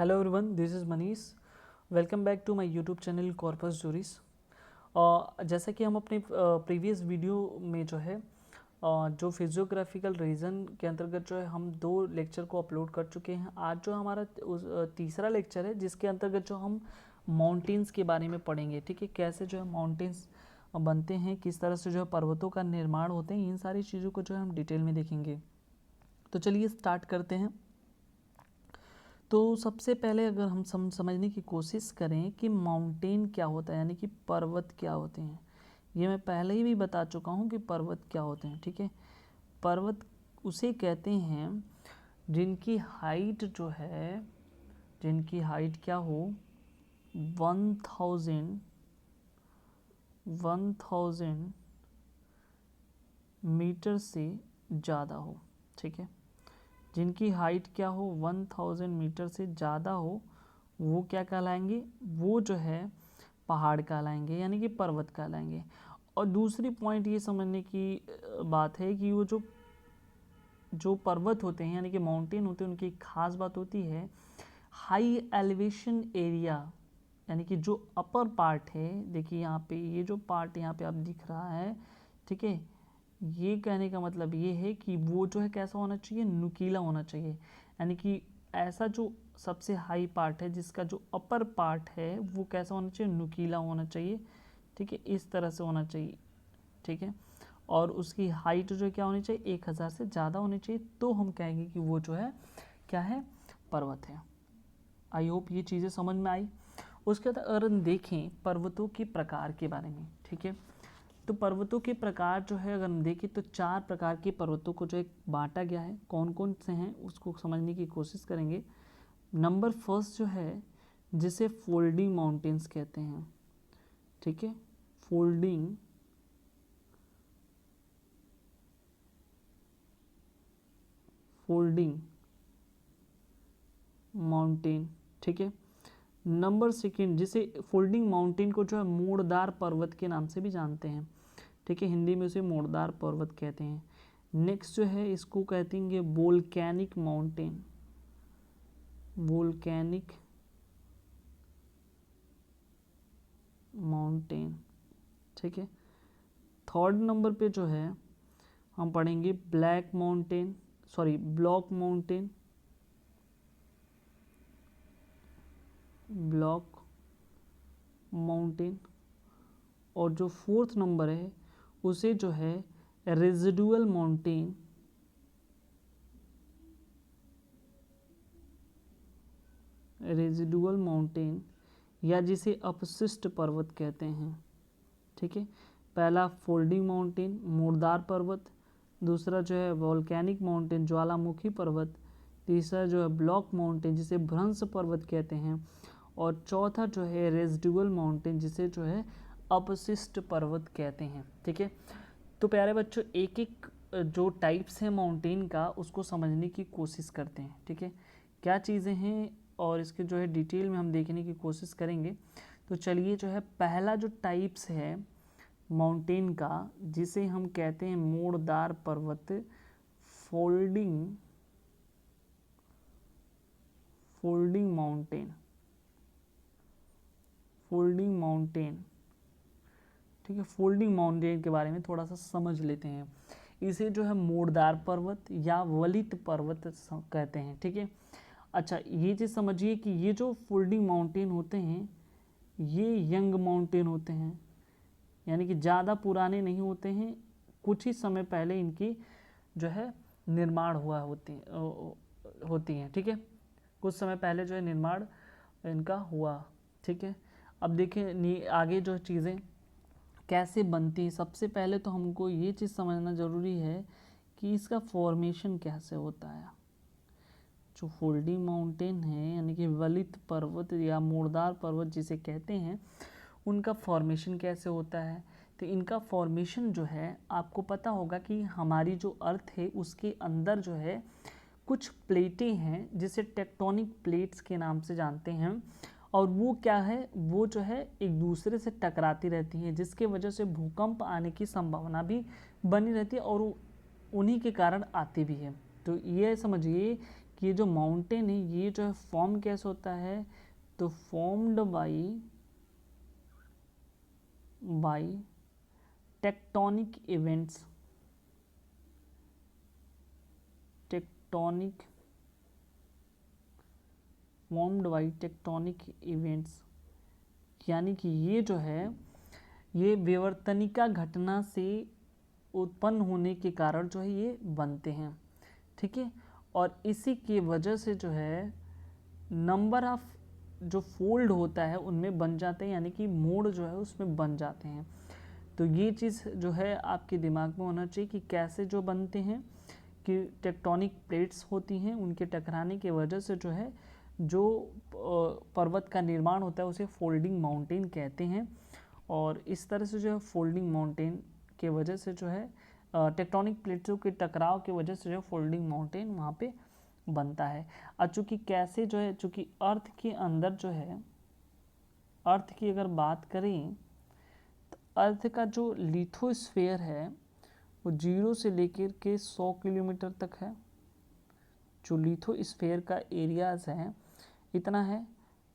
Hello everyone, this is Manish. Welcome back to my YouTube channel corpus juris. और जैसा कि हम अपने प्रीवियस वीडियो में जो है जो फिजियोग्राफिकल रीजन के अंतर्गत जो है हम 2 लेक्चर को अपलोड कर चुके हैं। आज जो हमारा तीसरा लेक्चर है जिसके अंतर्गत जो हम माउंटेन्स के बारे में पढ़ेंगे। ठीक है, कैसे जो है माउंटेन्स बनते हैं, किस तरह से जो है पर्वतों का निर्माण होते हैं, इन सारी चीज़ों को जो है हम डिटेल में देखेंगे। तो चलिए स्टार्ट करते हैं। तो सबसे पहले अगर हम समझने की कोशिश करें कि माउंटेन क्या होता है, यानी कि पर्वत क्या होते हैं। ये मैं पहले ही भी बता चुका हूँ कि पर्वत क्या होते हैं। ठीक है, पर्वत उसे कहते हैं जिनकी हाइट जो है, जिनकी हाइट क्या हो 1000 मीटर से ज़्यादा हो। ठीक है, जिनकी हाइट क्या हो 1000 मीटर से ज़्यादा हो, वो क्या कहलाएंगे, वो जो है पहाड़ कहलाएंगे, यानी कि पर्वत कहलाएंगे। और दूसरी पॉइंट ये समझने की बात है कि वो जो पर्वत होते हैं यानी कि माउंटेन होते हैं, उनकी एक खास बात होती है हाई एलिवेशन एरिया, यानी कि जो अपर पार्ट है। देखिए यहाँ पे ये जो पार्ट यहाँ पे आप दिख रहा है, ठीक है, ये कहने का मतलब ये है कि वो जो है कैसा होना चाहिए, नुकीला होना चाहिए। यानी कि ऐसा जो सबसे हाई पार्ट है जिसका जो अपर पार्ट है वो कैसा होना चाहिए, नुकीला होना चाहिए। ठीक है, इस तरह से होना चाहिए। ठीक है, और उसकी हाइट जो क्या होनी चाहिए 1000 से ज़्यादा होनी चाहिए, तो हम कहेंगे कि वो जो है क्या है, पर्वत है। आई होप ये चीज़ें समझ में आई। उसके बाद अगर हम देखें पर्वतों के प्रकार के बारे में, ठीक है, तो पर्वतों के प्रकार जो है अगर हम देखें तो 4 प्रकार के पर्वतों को जो है बांटा गया है। कौन कौन से हैं उसको समझने की कोशिश करेंगे। नंबर फर्स्ट जो है जिसे फोल्डिंग माउंटेन्स कहते हैं। ठीक है, फोल्डिंग माउंटेन। ठीक है, नंबर सेकेंड जिसे फोल्डिंग माउंटेन को जो है मोड़दार पर्वत के नाम से भी जानते हैं। ठीक है, हिंदी में उसे मोड़दार पर्वत कहते हैं। नेक्स्ट जो है इसको कहते हैं वोल्केनिक माउंटेन, वोल्केनिक माउंटेन। ठीक है, थर्ड नंबर पे जो है हम पढ़ेंगे black mountain, sorry block mountain, block mountain. और जो फोर्थ नंबर है उसे जो है रेजिडुअल माउंटेन, रेजिडुअल माउंटेन या जिसे अपशिष्ट पर्वत कहते हैं। ठीक है, पहला फोल्डिंग माउंटेन मोड़दार पर्वत, दूसरा जो है वोल्केनिक माउंटेन ज्वालामुखी पर्वत, तीसरा जो है ब्लॉक माउंटेन जिसे भ्रंश पर्वत कहते हैं, और चौथा जो है रेजिडुअल माउंटेन जिसे जो है अपशिष्ट पर्वत कहते हैं। ठीक है, तो प्यारे बच्चों एक एक जो टाइप्स हैं माउंटेन का उसको समझने की कोशिश करते हैं। ठीक है, क्या चीज़ें हैं और इसके जो है डिटेल में हम देखने की कोशिश करेंगे। तो चलिए जो है पहला जो टाइप्स है माउंटेन का जिसे हम कहते हैं मोड़दार पर्वत, फोल्डिंग माउंटेन, फोल्डिंग माउंटेन। ठीक है, फोल्डिंग माउंटेन के बारे में थोड़ा सा समझ लेते हैं। इसे जो है मोड़दार पर्वत या वलित पर्वत कहते हैं। ठीक है, अच्छा ये चीज़ समझिए कि ये जो फोल्डिंग माउंटेन होते हैं ये यंग माउंटेन होते हैं, यानी कि ज़्यादा पुराने नहीं होते हैं, कुछ ही समय पहले इनकी जो है निर्माण हुआ होती हैं। ठीक है, कुछ समय पहले जो है निर्माण इनका हुआ। ठीक है, अब देखें आगे जो चीज़ें कैसे बनती है। सबसे पहले तो हमको ये चीज़ समझना ज़रूरी है कि इसका फॉर्मेशन कैसे होता है। जो फोल्डिंग माउंटेन है यानी कि वलित पर्वत या मोड़दार पर्वत जिसे कहते हैं, उनका फॉर्मेशन कैसे होता है। तो इनका फॉर्मेशन जो है आपको पता होगा कि हमारी जो अर्थ है उसके अंदर जो है कुछ प्लेटें हैं जिसे टेक्टोनिक प्लेट्स के नाम से जानते हैं, और वो क्या है, वो जो है एक दूसरे से टकराती रहती हैं जिसके वजह से भूकंप आने की संभावना भी बनी रहती है और उन्हीं के कारण आती भी है। तो ये समझिए कि ये जो माउंटेन है ये जो है फॉर्म कैसे होता है, तो formed by tectonic events, formed by tectonic events, यानी कि ये जो है ये विवर्तनिका घटना से उत्पन्न होने के कारण जो है ये बनते हैं, ठीक है। और इसी की वजह से जो है नंबर ऑफ जो फोल्ड होता है उनमें बन जाते हैं, यानी कि मोड़ जो है उसमें बन जाते हैं। तो ये चीज़ जो है आपके दिमाग में होना चाहिए कि कैसे जो बनते हैं, कि टेक्टोनिक प्लेट्स होती हैं, उनके टकराने की वजह से जो है जो पर्वत का निर्माण होता है उसे फोल्डिंग माउंटेन कहते हैं। और इस तरह से जो है फोल्डिंग माउंटेन के वजह से जो है टेक्टोनिक प्लेटों के टकराव की वजह से जो फोल्डिंग माउंटेन वहाँ पे बनता है। और चूँकि कैसे जो है, चूँकि अर्थ के अंदर जो है, अर्थ की अगर बात करें तो अर्थ का जो लिथोस्फीयर है वो 0 से लेकर के 100 किलोमीटर तक है। जो लिथोस्फीयर का एरियाज है इतना है।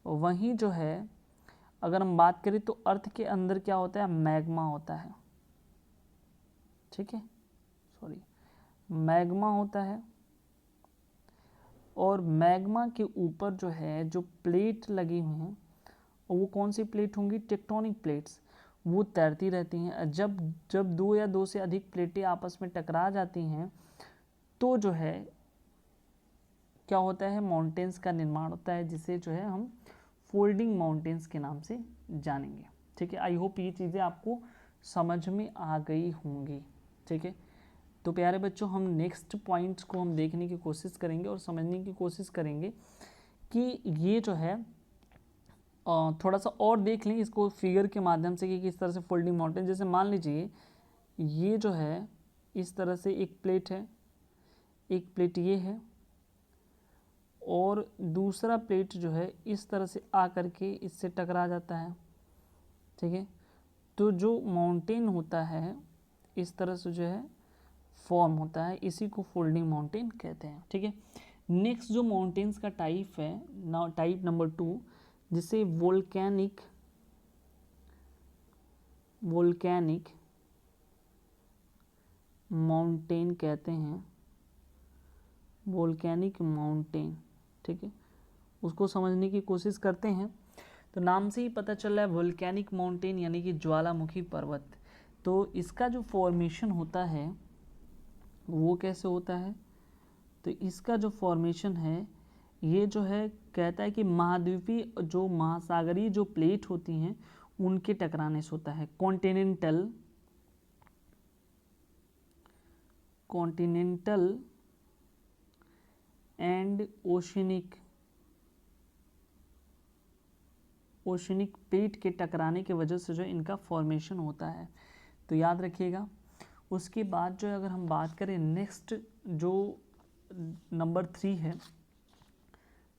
वहीं जो है अगर हम बात करें तो अर्थ के अंदर क्या होता है, मैग्मा होता है, ठीक है, सॉरी मैग्मा होता है। और मैग्मा के ऊपर जो है जो प्लेट लगी हुई हैं वो कौन सी प्लेट होंगी, टेक्टोनिक प्लेट्स, वो तैरती रहती हैं। जब जब दो या दो से अधिक प्लेटें आपस में टकरा जाती हैं तो जो है क्या होता है, माउंटेन्स का निर्माण होता है, जिसे जो है हम फोल्डिंग माउंटेन्स के नाम से जानेंगे, ठीक है। आई होप ये चीज़ें आपको समझ में आ गई होंगी, ठीक है। तो प्यारे बच्चों, हम नेक्स्ट पॉइंट्स को हम देखने की कोशिश करेंगे और समझने की कोशिश करेंगे कि ये जो है थोड़ा सा और देख लें इसको फिगर के माध्यम से कि किस तरह से फोल्डिंग माउंटेन, जैसे मान लीजिए ये जो है इस तरह से एक प्लेट है, एक प्लेट ये है और दूसरा प्लेट जो है इस तरह से आ करके इससे टकरा जाता है, ठीक है। तो जो माउंटेन होता है इस तरह से जो है फॉर्म होता है, इसी को फोल्डिंग माउंटेन कहते हैं, ठीक है। नेक्स्ट जो माउंटेन्स का टाइप है ना, टाइप नंबर 2, जिसे वोल्केनिक माउंटेन कहते हैं, वोल्केनिक माउंटेन, ठीक है। उसको समझने की कोशिश करते हैं। तो नाम से ही पता चल रहा है वोल्केनिक माउंटेन यानी कि ज्वालामुखी पर्वत। तो इसका जो फॉर्मेशन होता है वो कैसे होता है, तो इसका जो फॉर्मेशन है ये जो है कहता है कि महाद्वीपीय जो महासागरीय जो प्लेट होती हैं उनके टकराने से होता है। कॉन्टिनेंटल एंड ओशनिक प्लेट के टकराने की वजह से जो इनका फॉर्मेशन होता है, तो याद रखिएगा। उसके बाद जो अगर हम बात करें नेक्स्ट जो नंबर 3 है,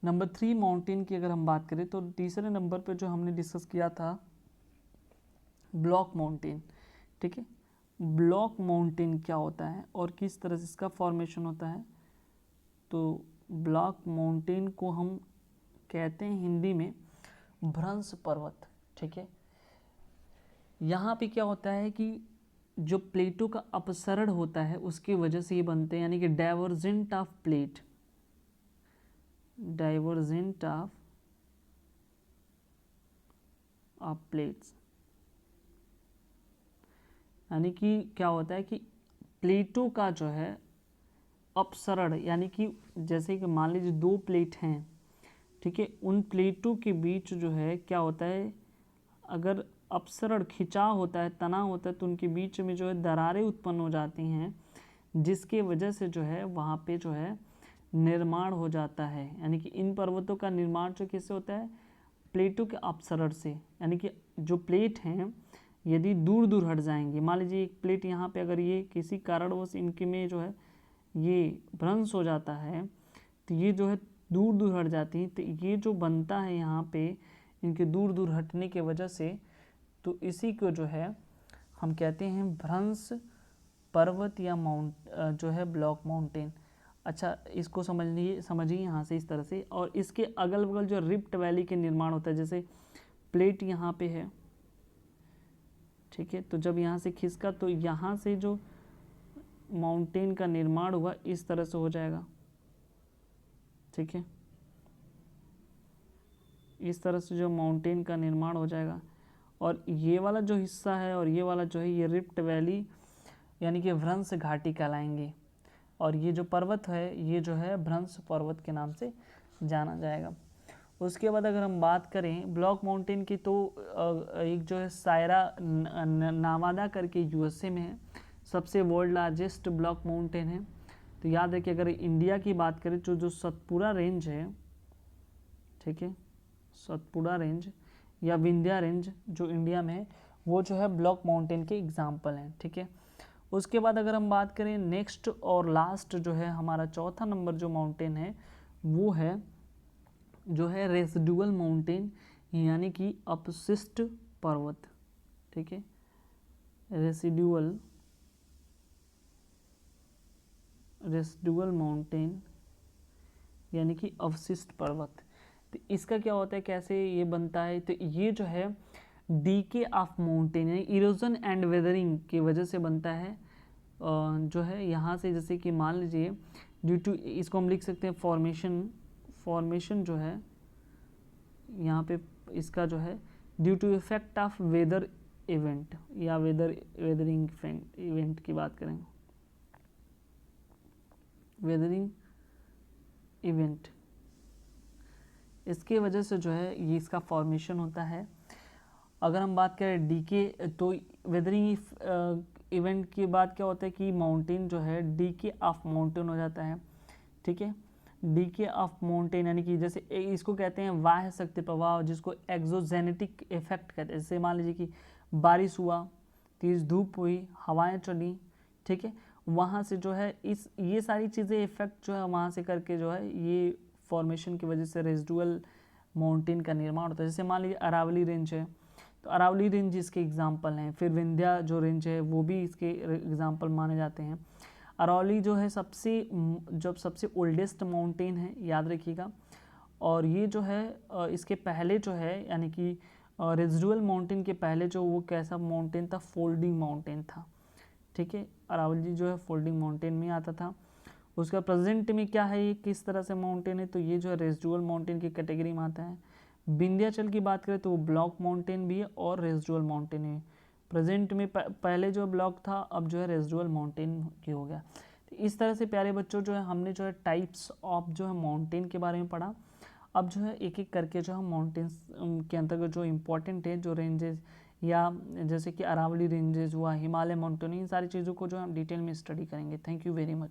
नंबर 3 माउंटेन की अगर हम बात करें तो तीसरे नंबर पे जो हमने डिस्कस किया था ब्लॉक माउंटेन, ठीक है। ब्लॉक माउंटेन क्या होता है और किस तरह से इसका फॉर्मेशन होता है, तो ब्लॉक माउंटेन को हम कहते हैं हिंदी में भ्रंश पर्वत, ठीक है। यहाँ पे क्या होता है कि जो प्लेटों का अपसरण होता है उसकी वजह से ये बनते हैं, यानी कि डाइवर्जेंट ऑफ प्लेट्स, यानी कि क्या होता है कि प्लेटों का जो है अपसरण, यानी कि जैसे कि मान लीजिए 2 प्लेट हैं, ठीक है, उन प्लेटों के बीच जो है क्या होता है, अगर अपसरण खिंचाव होता है, तनाव होता है, तो उनके बीच में जो है दरारें उत्पन्न हो जाती हैं, जिसके वजह से जो है वहाँ पे जो है निर्माण हो जाता है। यानी कि इन पर्वतों का निर्माण जो किससे होता है, प्लेटों के अपसरण से, यानी कि जो प्लेट हैं यदि दूर दूर हट जाएंगे, मान लीजिए एक प्लेट यहाँ पे अगर ये किसी कारणवश इनके में जो है ये भ्रंश हो जाता है, तो ये जो है दूर दूर हट जाती है, तो ये जो बनता है यहाँ पे इनके दूर दूर हटने के वजह से, तो इसी को जो है हम कहते हैं भ्रंश पर्वत या जो है ब्लॉक माउंटेन। अच्छा, इसको समझिए यहाँ से इस तरह से। और इसके अगल बगल जो रिफ्ट वैली के निर्माण होता है, जैसे प्लेट यहाँ पे है, ठीक है, तो जब यहाँ से खिसका तो यहाँ से जो माउंटेन का निर्माण हुआ इस तरह से हो जाएगा, ठीक है, इस तरह से जो माउंटेन का निर्माण हो जाएगा। और ये वाला जो हिस्सा है और ये वाला जो है ये रिफ्ट वैली यानी कि भ्रंश घाटी कहलाएंगे। और ये जो पर्वत है ये जो है भ्रंश पर्वत के नाम से जाना जाएगा। उसके बाद अगर हम बात करें ब्लॉक माउंटेन की, तो एक जो है सायरा नावादा करके यूएसए में है, सबसे वर्ल्ड लार्जेस्ट ब्लॉक माउंटेन है। तो याद रखिए, अगर इंडिया की बात करें तो जो सतपुड़ा रेंज है, ठीक है, सतपुड़ा रेंज या विंध्या रेंज जो इंडिया में है, वो जो है ब्लॉक माउंटेन के एग्जाम्पल हैं, ठीक है। उसके बाद अगर हम बात करें नेक्स्ट और लास्ट जो है हमारा चौथा नंबर जो माउंटेन है वो है जो है रेसिडुअल माउंटेन यानी कि अपशिष्ट पर्वत, ठीक है, रेसिडुअल माउंटेन यानी कि अवशिष्ट पर्वत। तो इसका क्या होता है, कैसे ये बनता है, तो ये जो है डीके ऑफ माउंटेन यानी इरोजन एंड वेदरिंग की वजह से बनता है। जो है यहाँ से जैसे कि मान लीजिए ड्यू टू, इसको हम लिख सकते हैं फॉर्मेशन जो है यहाँ पे इसका जो है due to effect of weather event या वेदरिंग इवेंट की बात करें, वेदरिंग इवेंट, इसके वजह से जो है ये इसका फॉर्मेशन होता है। अगर हम बात करें डीके, तो वेदरिंग इवेंट के बाद क्या होता है कि माउंटेन जो है डीके ऑफ माउंटेन हो जाता है, ठीक है। डीके ऑफ माउंटेन यानी कि जैसे इसको कहते हैं बाह्य शक्ति प्रभाव, जिसको एक्सोजेनेटिक इफेक्ट कहते हैं। जैसे मान लीजिए कि बारिश हुआ, तेज धूप हुई, हवाएं चली, ठीक है, वहाँ से जो है ये सारी चीज़ें इफेक्ट जो है वहाँ से करके जो है ये फॉर्मेशन की वजह से रेसिडुअल माउंटेन का निर्माण होता है। जैसे मान लीजिए अरावली रेंज है, तो अरावली रेंज इसके एग्जाम्पल हैं। फिर विंध्या जो रेंज है वो भी इसके एग्जाम्पल माने जाते हैं। अरावली जो है सबसे ओल्डेस्ट माउंटेन है, याद रखिएगा। और ये जो है इसके पहले जो है यानी कि रेसिडुअल माउंटेन के पहले जो वो कैसा माउंटेन था, फोल्डिंग माउंटेन था, ठीक है। अरावली जो है फोल्डिंग माउंटेन में आता था। उसका प्रेजेंट में क्या है, ये किस तरह से माउंटेन है, तो ये जो है रेसिडुअल माउंटेन की कैटेगरी में आता है। विंध्याचल की बात करें तो वो ब्लॉक माउंटेन भी है और रेसिडुअल माउंटेन है। प्रेजेंट में पहले जो ब्लॉक था अब जो है रेसिडुअल माउंटेन की हो गया। तो इस तरह से प्यारे बच्चों जो है हमने जो है टाइप्स ऑफ जो है माउंटेन के बारे में पढ़ा। अब जो है एक एक करके जो है माउंटेन्स के अंतर्गत जो इम्पोर्टेंट है जो रेंजेस या जैसे कि अरावली रेंजेस हुआ, हिमालय माउंटेन, इन सारी चीज़ों को जो हम डिटेल में स्टडी करेंगे। Thank you very much.